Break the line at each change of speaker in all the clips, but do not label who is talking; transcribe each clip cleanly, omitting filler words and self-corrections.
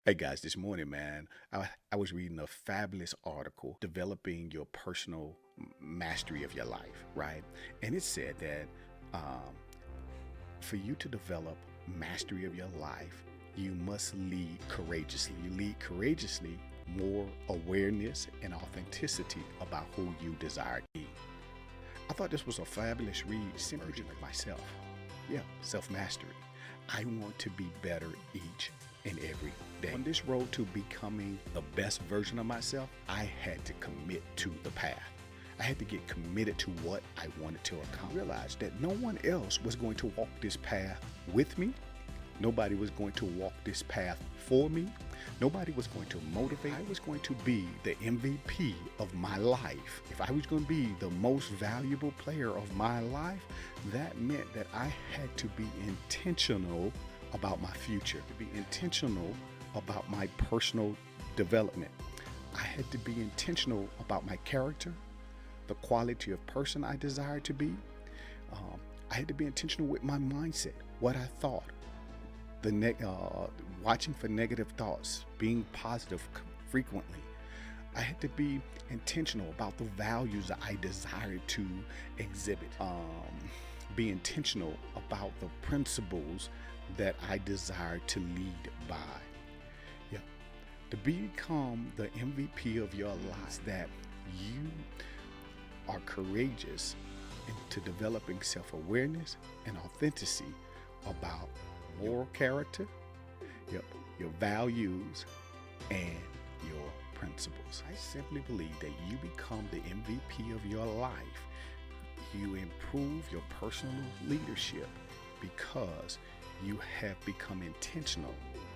Hey guys, this morning, man, I was reading a fabulous article developing your personal mastery of your life, right? And it said that um, for you to develop mastery of your life, you must lead courageously. You lead courageously, more awareness and authenticity about who you desire to be. I thought this was a fabulous read, simply like myself. Yeah, self mastery. I want to be better each and every day. On this road to becoming the best version of myself, I had to commit to the path. I had to get committed to what I wanted to accomplish. I realized that no one else was going to walk this path with me. Nobody was going to walk this path for me. Nobody was going to motivate. I was going to be the MVP of my life. If I was going to be the most valuable player of my life, that meant that I had to be intentional about my future, to be intentional about my personal development. I had to be intentional about my character, the quality of person I desired to be. Um, I had to be intentional with my mindset, what I thought, watching for negative thoughts, being positive frequently. I had to be intentional about the values I desired to exhibit. Be intentional about the principles that I desire to lead by. Yeah. To become the MVP of your life, that you are courageous into developing self-awareness and authenticity about moral character, yep, your values, and your principles. I simply believe that you become the MVP of your life. You improve your personal leadership because you have become intentional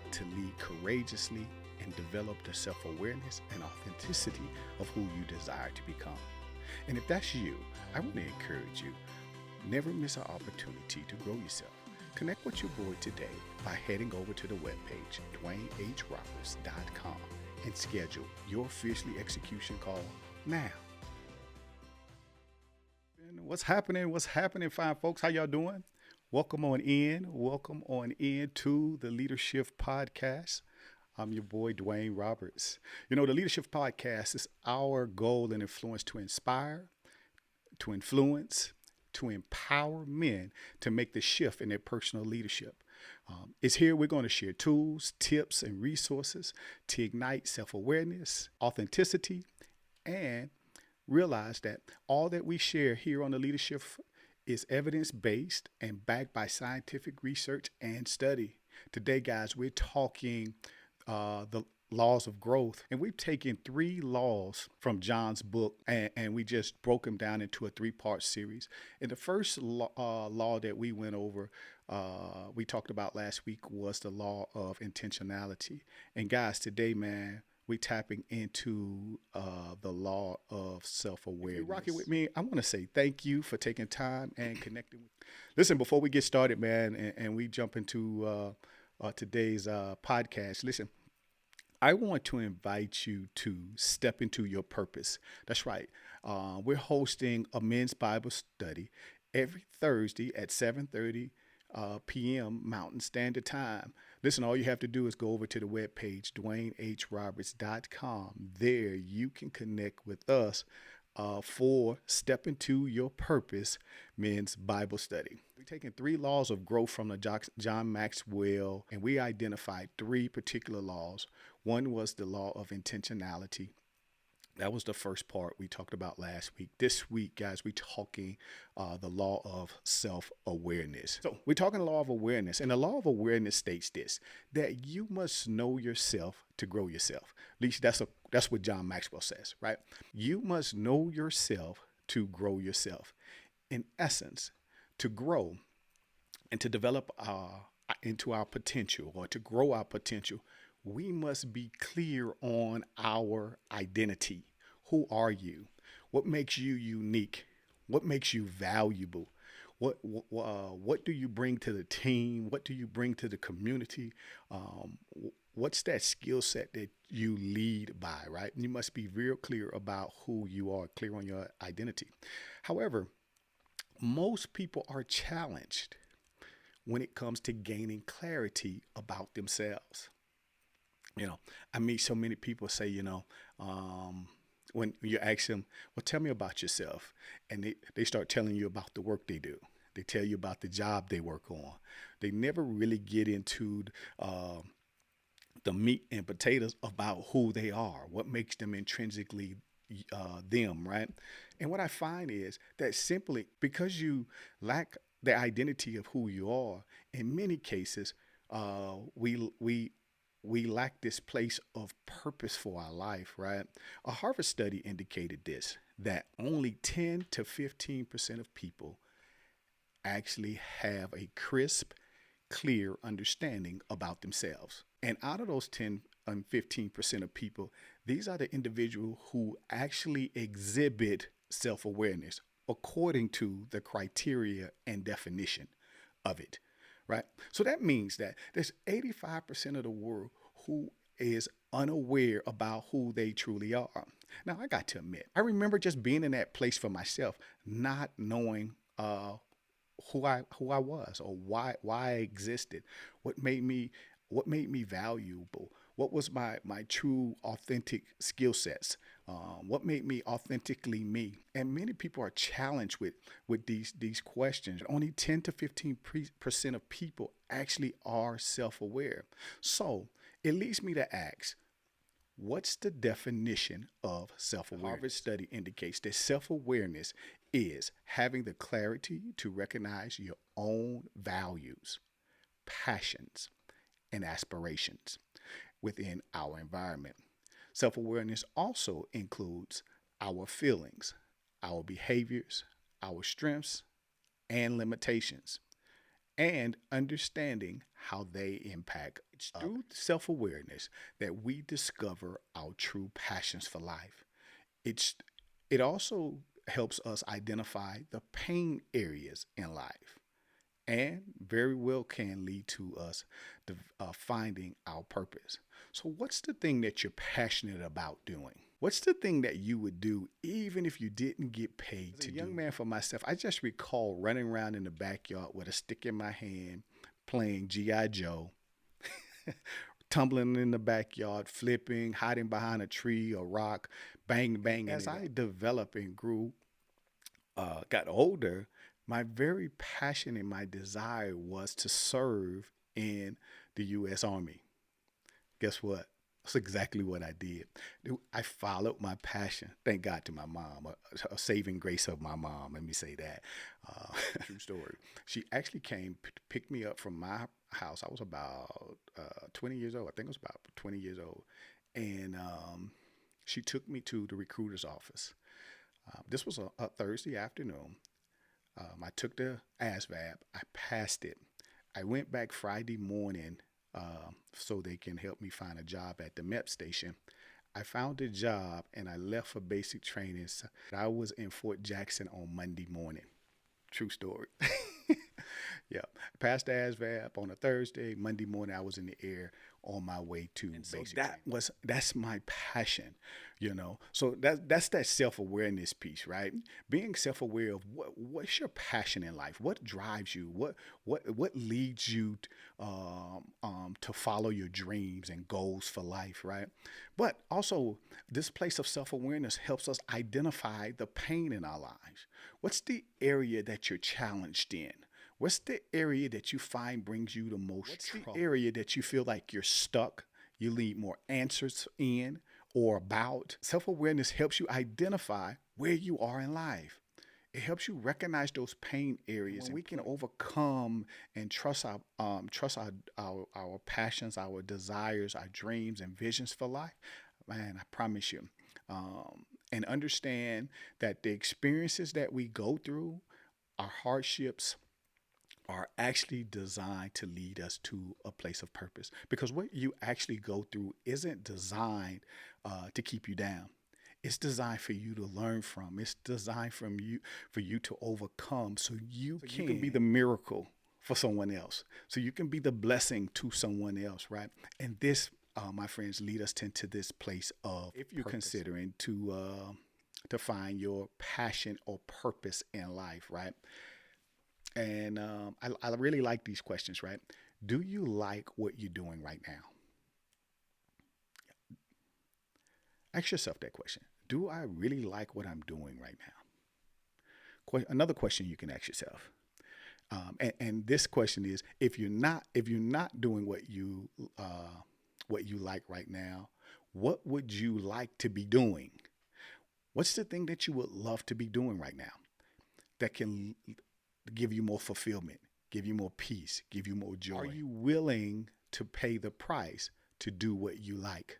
to lead courageously and develop the self-awareness and authenticity of who you desire to become. And if that's you, I want to encourage you, never miss an opportunity to grow yourself. Connect with your boy today by heading over to the webpage, DwayneHRoberts.com, and schedule your Fiercely Execution call now. What's happening? What's happening, fine folks? How y'all doing? Welcome on in. Welcome on in to the Leadership Podcast. I'm your boy, Dwayne Roberts. You know, the Leadership Podcast is our goal and influence to inspire, to influence, to empower men to make the shift in their personal leadership. It's here we're going to share tools, tips, and resources to ignite self-awareness, authenticity, and realize that all that we share here on the leadership is evidence-based and backed by scientific research and study. Today, guys, we're talking the laws of growth. And we've taken three laws from John's book and we just broke them down into a three-part series. And the first law that we went over, we talked about last week, was the law of intentionality. And guys, today, man, we tapping into the law of self-awareness. If you're rocking with me, I want to say thank you for taking time and connecting with me. Listen, before we get started, man, and we jump into today's podcast, listen, I want to invite you to step into your purpose. That's right. We're hosting a men's Bible study every Thursday at 7:30 p.m. Mountain Standard Time. Listen, all you have to do is go over to the webpage, DwayneHRoberts.com. There you can connect with us for Step Into Your Purpose Men's Bible Study. We're taking three laws of growth from the John Maxwell, and we identified three particular laws. One was the law of intentionality. That was the first part we talked about last week. This week, guys, we're talking the law of self-awareness. So we're talking the law of awareness, and the law of awareness states this: that you must know yourself to grow yourself. At least that's what John Maxwell says, right? You must know yourself to grow yourself. In essence, to grow and to develop into our potential, or to grow our potential, we must be clear on our identity. Who are you? What makes you unique? What makes you valuable? What do you bring to the team? What do you bring to the community? What's that skill set that you lead by, right? You must be real clear about who you are, clear on your identity. However, most people are challenged when it comes to gaining clarity about themselves. You know, I meet so many people say, um, when you ask them, well, tell me about yourself. And they start telling you about the work they do. They tell you about the job they work on. They never really get into uh, the meat and potatoes about who they are, what makes them intrinsically them, right? And what I find is that simply because you lack the identity of who you are, in many cases, we lack this place of purpose for our life, right? A Harvard study indicated this that only 10 to 15% of people actually have a crisp, clear understanding about themselves. And out of those 10 and 15% of people, these are the individuals who actually exhibit self awareness according to the criteria and definition of it, right? So that means that there's 85% of the world who is unaware about who they truly are. Now, I got to admit, I remember just being in that place for myself, not knowing who I was or why I existed, what made me what made me valuable, what was my true authentic skill sets, what made me authentically me. And many people are challenged with these questions. Only 10 to 15% of people actually are self-aware. So it leads me to ask, what's the definition of self awareness? Harvard study indicates that self awareness is having the clarity to recognize your own values, passions, and aspirations within our environment. Self awareness also includes our feelings, our behaviors, our strengths, and limitations, and understanding how they impact. It's through self awareness that we discover our true passions for life. It's it also helps us identify the pain areas in life and very well can lead to us finding our purpose. So, what's the thing that you're passionate about doing? What's the thing that you would do even if you didn't get paid to do? As a young man for myself, I just recall running around in the backyard with a stick in my hand, playing G.I. Joe, tumbling in the backyard, flipping, hiding behind a tree or rock, bang, bang. As I developed and grew, got older, my very passion and my desire was to serve in the U.S. Army. Guess what? That's exactly what I did. I followed my passion. Thank God to my mom, a saving grace of my mom. Let me say that. True story. She actually came to pick me up from my house. I was about 20 years old. I think I was about 20 years old. And she took me to the recruiter's office. This was a Thursday afternoon. I took the ASVAB. I passed it. I went back Friday morning so they can help me find a job at the MEP station. I found a job and I left for basic training. So I was in Fort Jackson on Monday morning. True story. Yeah, passed the ASVAB on a Thursday. Monday morning, I was in the air on my way to basic training. That's my passion, So that's that self awareness piece, right? Being self aware of what's your passion in life, what drives you, what leads you to follow your dreams and goals for life, right? But also, this place of self awareness helps us identify the pain in our lives. What's the area that you're challenged in? What's the area that you find brings you the most trouble? The area that you feel like you're stuck, you need more answers in or about? Self-awareness helps you identify where you are in life. It helps you recognize those pain areas, and we can overcome and trust our passions, our desires, our dreams, and visions for life. Man, I promise you, and understand that the experiences that we go through, our hardships, are actually designed to lead us to a place of purpose. Because what you actually go through isn't designed to keep you down. It's designed for you to learn from. It's designed for you to overcome, so you can be the miracle for someone else. So you can be the blessing to someone else, right? And this, my friends, lead us into this place of, if you're considering to find your passion or purpose in life, right? And I really like these questions, right? Do you like what you're doing right now? Ask yourself that question. Do I really like what I'm doing right now? Another question you can ask yourself. And this question is, if you're not doing what you like right now, what would you like to be doing? What's the thing that you would love to be doing right now that can give you more fulfillment, give you more peace, give you more joy? Are you willing to pay the price to do what you like?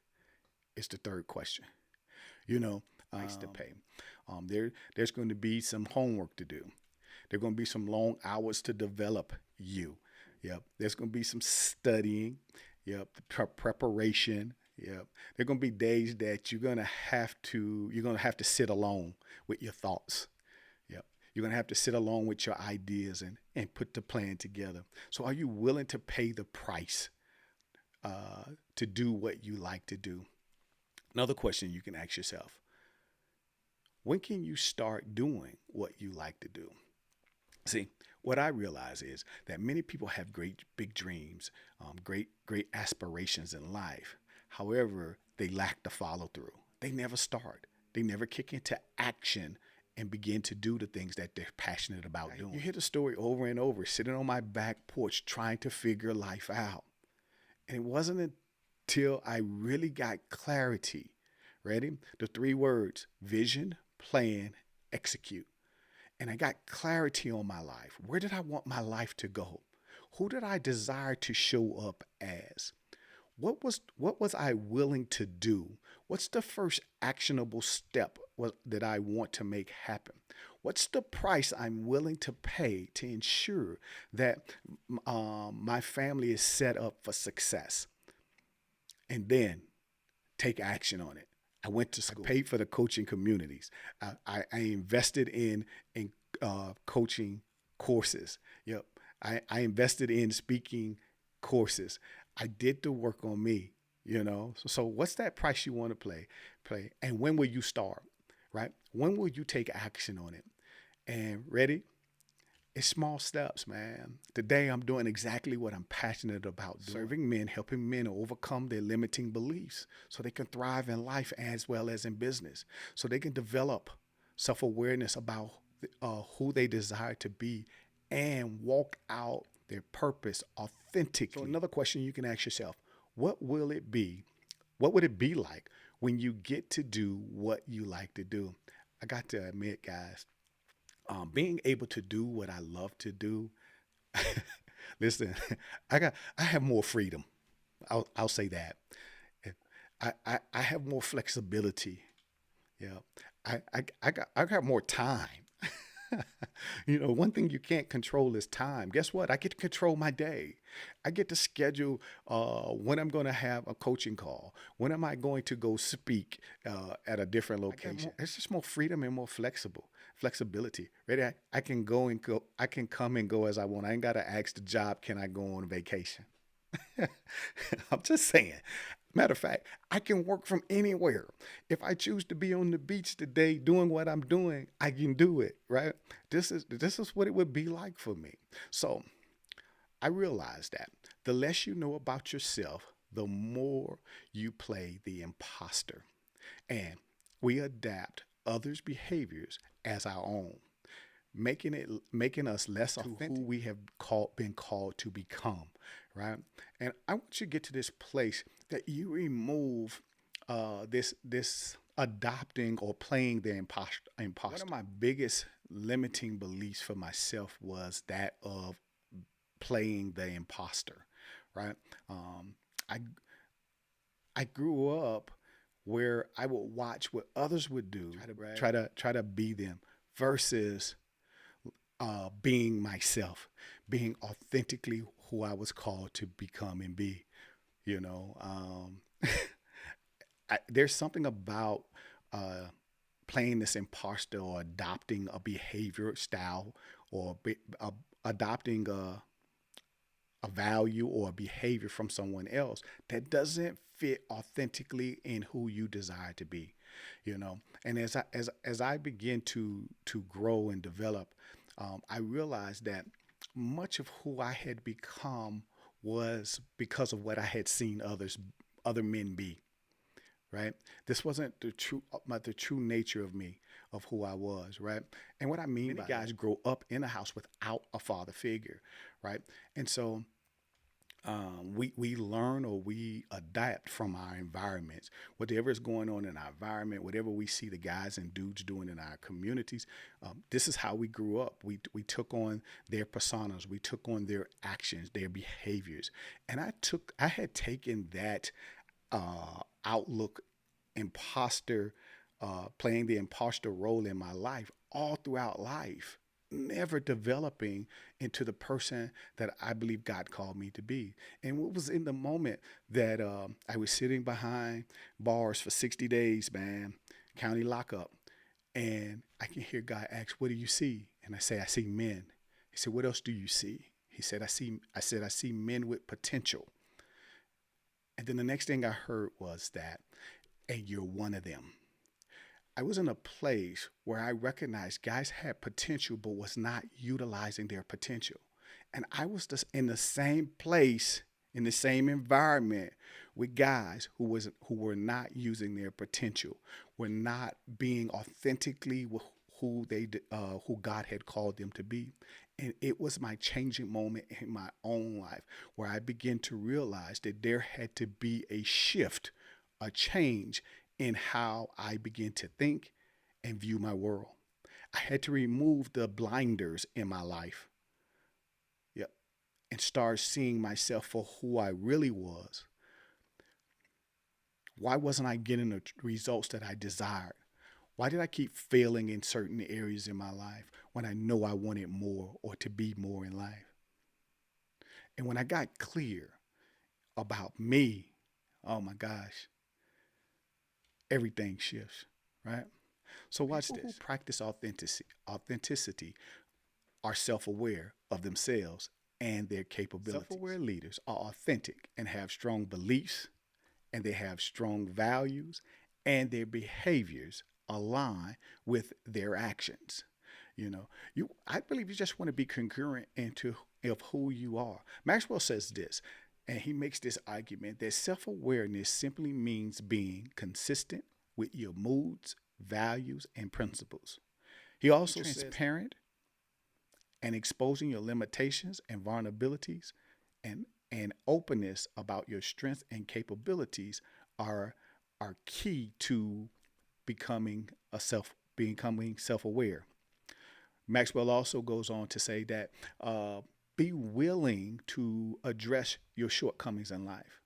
It's the third question. You know, price to pay. There's going to be some homework to do. There's going to be some long hours to develop you. Yep. There's going to be some studying. Yep. Preparation. Yep. There's going to be days that you're going to have to sit alone with your thoughts. Yep. You're going to have to sit alone with your ideas and put the plan together. So are you willing to pay the price to do what you like to do? Another question you can ask yourself: when can you start doing what you like to do? See, what I realize is that many people have great big dreams, great aspirations in life. However, they lack the follow through. They never start. They never kick into action and begin to do the things that they're passionate about doing. You hear the story over and over, sitting on my back porch trying to figure life out. And it wasn't until I really got clarity. Ready? The three words: vision, plan, execute. And I got clarity on my life. Where did I want my life to go? Who did I desire to show up as? What was I willing to do? What's the first actionable step that I want to make happen? What's the price I'm willing to pay to ensure that my family is set up for success? And then take action on it. I went to school. I paid for the coaching communities. I invested in coaching courses. Yep. I invested in speaking courses. I did the work on me, So what's that price you want to play? And when will you start, right? When will you take action on it? And ready? It's small steps, man. Today, I'm doing exactly what I'm passionate about doing. Serving men, helping men overcome their limiting beliefs so they can thrive in life as well as in business, so they can develop self-awareness about who they desire to be and walk out their purpose authentically. So another question you can ask yourself: what will it be? What would it be like when you get to do what you like to do? I got to admit, guys, being able to do what I love to do. Listen, I have more freedom. I'll say that. I have more flexibility. Yeah. I got more time. One thing you can't control is time. Guess what? I get to control my day. I get to schedule when I'm going to have a coaching call. When am I going to go speak at a different location? It's just more freedom and more flexibility. Ready? I can go and go. I can come and go as I want. I ain't got to ask the job, can I go on vacation? I'm just saying. Matter of fact, I can work from anywhere. If I choose to be on the beach today doing what I'm doing, I can do it, right? This is what it would be like for me. So I realize that the less you know about yourself, the more you play the imposter. And we adapt others' behaviors as our own, making us less authentic who we have been called to become, right? And I want you to get to this place that you remove this adopting or playing the imposter. One of my biggest limiting beliefs for myself was that of playing the imposter, right? I grew up where I would watch what others would do, try to be them, versus being myself, being authentically who I was called to become and be. There's something about playing this imposter or adopting a behavior style or adopting a value or a behavior from someone else that doesn't fit authentically in who you desire to be. And as I begin to grow and develop, I realized that much of who I had become was because of what I had seen other men be, right? This wasn't the true nature of me, of who I was, right? And what I mean by guys grow up in a house without a father figure, right? And so we learn or we adapt from our environments. Whatever is going on in our environment, whatever we see the guys and dudes doing in our communities, this is how we grew up. We took on their personas, we took on their actions, their behaviors, and I had taken that outlook, imposter, playing the imposter role in my life all throughout life, never developing into the person that I believe God called me to be. And what was in the moment that I was sitting behind bars for 60 days, man, county lockup, and I can hear God ask, "What do you see?" And I say, "I see men." He said, "What else do you see?" He said, I see men with potential." And then the next thing I heard was that, "And you're one of them." I was in a place where I recognized guys had potential but was not utilizing their potential. And I was just in the same place, in the same environment with guys who were not using their potential, were not being authentically who God had called them to be. And it was my changing moment in my own life where I began to realize that there had to be a shift, a change in how I begin to think and view my world. I had to remove the blinders in my life. Yep. And start seeing myself for who I really was. Why wasn't I getting the results that I desired? Why did I keep failing in certain areas in my life when I know I wanted more or to be more in life? And when I got clear about me, oh my gosh, everything shifts, right? So watch this. People who practice authenticity are self-aware of themselves and their capabilities. Self-aware leaders are authentic and have strong beliefs, and they have strong values, and their behaviors align with their actions. I believe you just want to be congruent of who you are. Maxwell says this, and he makes this argument that self-awareness simply means being consistent with your moods, values, and principles. He also says transparent and exposing your limitations and vulnerabilities, and openness about your strengths and capabilities are key to becoming self-aware. Maxwell also goes on to say that be willing to address your shortcomings in life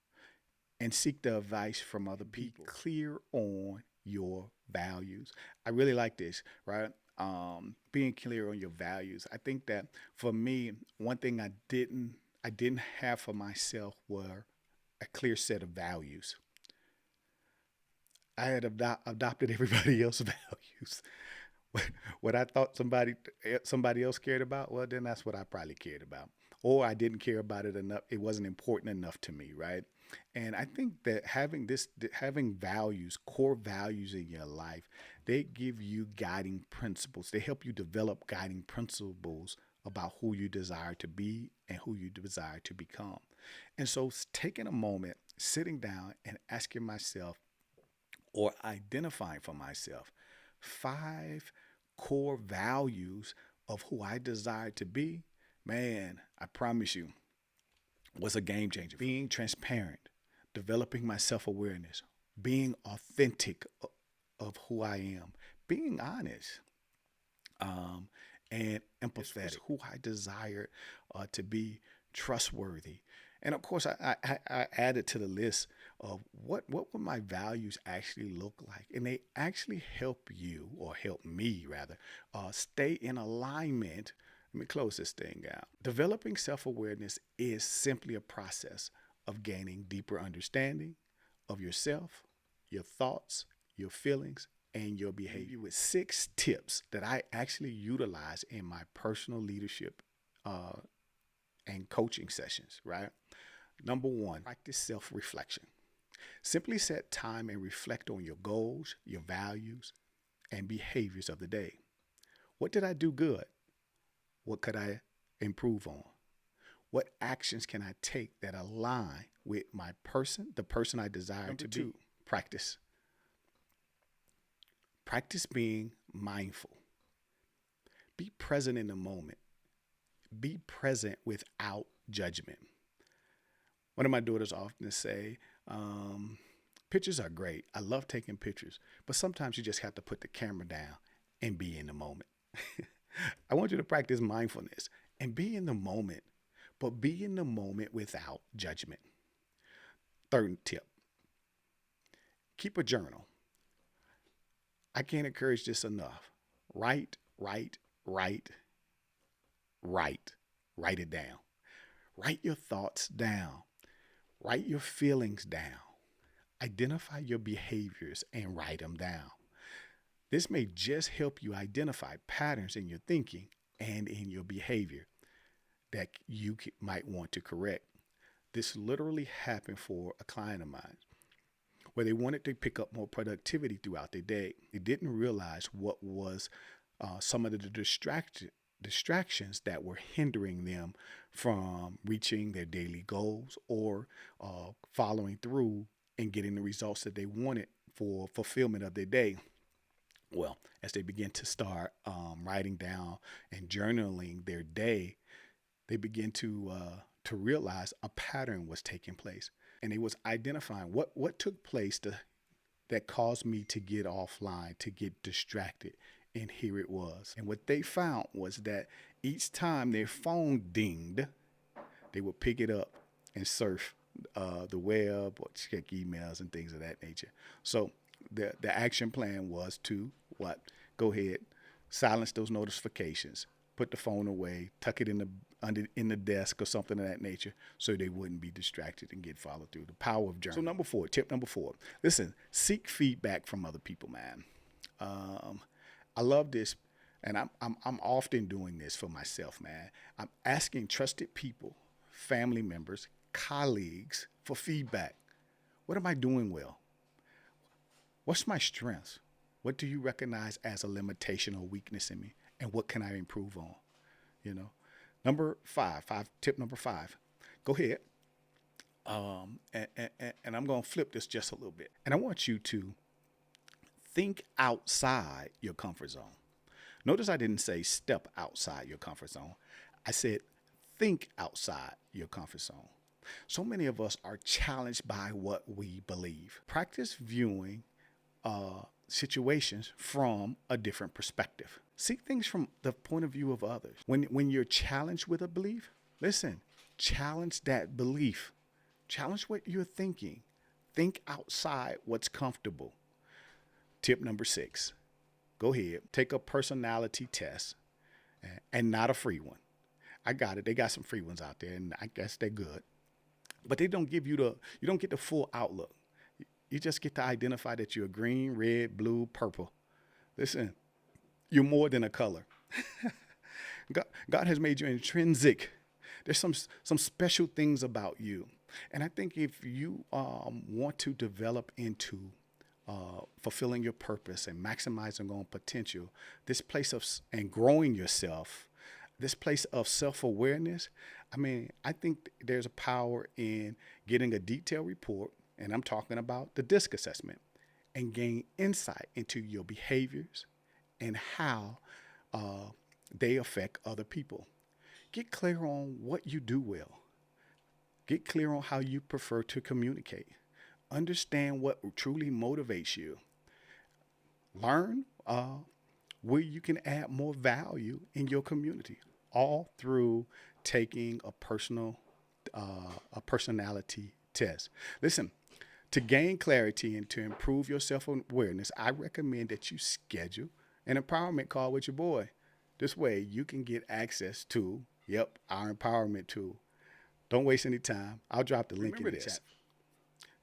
and seek the advice from other people. Be clear on your values. I really like this, right? Being clear on your values. I think that for me, one thing I didn't have for myself were a clear set of values. I had adopted everybody else's values. What I thought somebody else cared about, well, then that's what I probably cared about. Or I didn't care about it enough. It wasn't important enough to me, right? And I think that having values, core values in your life, they give you guiding principles. They help you develop guiding principles about who you desire to be and who you desire to become. And so taking a moment, sitting down and asking myself or identifying for myself 5 core values of who I desire to be, man, I promise you, was a game changer. Being transparent, developing my self-awareness, being authentic of who I am, being honest, and empathetic, who I desire to be, trustworthy. And of course, I added to the list of what would my values actually look like. And they actually help you, or help me rather, stay in alignment. Let me close this thing out. Developing self-awareness is simply a process of gaining deeper understanding of yourself, your thoughts, your feelings, and your behavior, with 6 tips that I actually utilize in my personal leadership and coaching sessions, right? Number 1, practice self-reflection. Simply set time and reflect on your goals, your values, and behaviors of the day. What did I do good? What could I improve on? What actions can I take that align with my person, the person I desire to be? 2, practice Practice being mindful. Be present in the moment. Be present without judgment. One of my daughters often say, pictures are great. I love taking pictures, but sometimes you just have to put the camera down and be in the moment. I want you to practice mindfulness and be in the moment, but be in the moment without judgment. Third tip, keep a journal. I can't encourage this enough. Write it down. Write your thoughts down. Write your feelings down. Identify your behaviors and write them down. This may just help you identify patterns in your thinking and in your behavior that you might want to correct. This literally happened for a client of mine where they wanted to pick up more productivity throughout their day. They didn't realize what was some of the distractions that were hindering them from reaching their daily goals or following through and getting the results that they wanted for fulfillment of their day. Well, as they begin to start writing down and journaling their day, they begin to realize a pattern was taking place, and they was identifying what took place that caused me to get offline, to get distracted. And here it was. And what they found was that each time their phone dinged, they would pick it up and surf the web or check emails and things of that nature. So the action plan was to go ahead, silence those notifications, put the phone away, tuck it in the desk or something of that nature, so they wouldn't be distracted and get followed through. The power of journaling. So tip number 4, listen, seek feedback from other people, man. I love this, and I'm often doing this for myself, man. I'm asking trusted people, family members, colleagues for feedback. What am I doing well? What's my strengths? What do you recognize as a limitation or weakness in me? And what can I improve on? Tip number 5, go ahead. And I'm going to flip this just a little bit. And I want you to think outside your comfort zone. Notice I didn't say step outside your comfort zone. I said think outside your comfort zone. So many of us are challenged by what we believe. Practice viewing situations from a different perspective. See things from the point of view of others. When you're challenged with a belief, listen, challenge that belief. Challenge what you're thinking. Think outside what's comfortable. Tip number 6, go ahead, take a personality test, and not a free one. I got it. They got some free ones out there, and I guess they're good. But they don't give you you don't get the full outlook. You just get to identify that you're green, red, blue, purple. Listen, you're more than a color. God has made you intrinsic. There's some special things about you. And I think if you want to develop into fulfilling your purpose and maximizing on potential, this place and growing yourself, this place of self-awareness, I think there's a power in getting a detailed report, and I'm talking about the DISC assessment, and gain insight into your behaviors and how they affect other people. Get clear on what you do well. Get clear on how you prefer to communicate. Understand what truly motivates you. Learn where you can add more value in your community, all through taking a personality test. Listen, to gain clarity and to improve your self-awareness, I recommend that you schedule an empowerment call with your boy. This way you can get access to, our empowerment tool. Don't waste any time. I'll drop the link in the chat.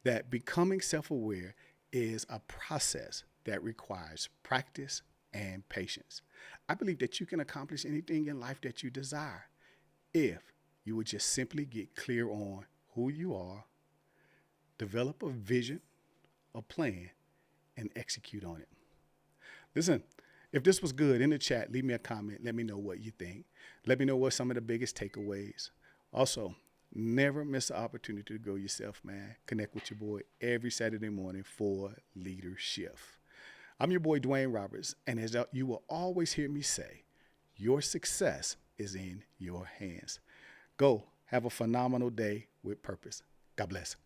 That becoming self-aware is a process that requires practice and patience. I believe that you can accomplish anything in life that you desire if you would just simply get clear on who you are, develop a vision, a plan, and execute on it. Listen, if this was good, in the chat, leave me a comment. Let me know what you think. Let me know what some of the biggest takeaways. Also, never miss the opportunity to grow yourself, man. Connect with your boy every Saturday morning for Leadership. I'm your boy, Dwayne Roberts. And as you will always hear me say, your success is in your hands. Go have a phenomenal day with purpose. God bless.